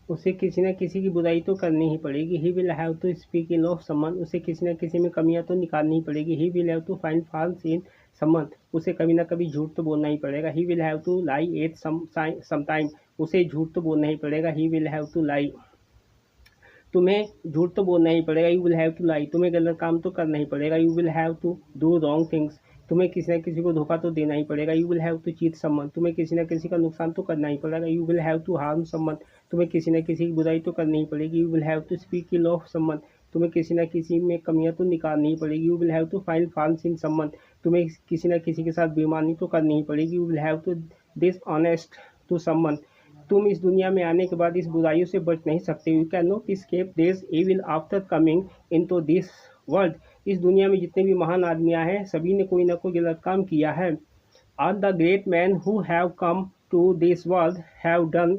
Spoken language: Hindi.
उसे किसी न किसी की बुराई तो करनी ही पड़ेगी। He will have to speak ill of someone, उसे किसी न किसी में कमियां तो निकालनी ही पड़ेगी। He will have to find faults in someone, उसे कभी ना कभी झूठ तो बोलना ही पड़ेगा। He will have to lie at some time, उसे झूठ तो बोलना ही पड़ेगा। He will have to lie, तुम्हें झूठ तो बोलना ही पड़ेगा। You will have to lie, तुम्हें गलत काम तो करना ही पड़ेगा। You will have to do wrong things, तुम्हें किसी न किसी को धोखा तो देना ही पड़ेगा। You will have to cheat someone, तुम्हें किसी न किसी का नुकसान तो करना ही पड़ेगा। You will have to harm someone, तुम्हें किसी न किसी की बुराई तो करनी ही पड़ेगी। You will have to speak ill of someone, तुम्हें किसी न किसी में कमियां तो निकालनी ही पड़ेगी। You will have to find faults in someone, तुम्हें किसी न किसी के साथ बेईमानी तो करनी ही पड़ेगी। You will have to dishonest to someone, तुम इस दुनिया में आने के बाद इस बुराइयों से बच नहीं सकते। You can not escape this evil after coming into this world, इस दुनिया में जितने भी महान आदमी आए हैं सभी ने कोई ना कोई गलत काम किया है। All the great man who have come to this world have done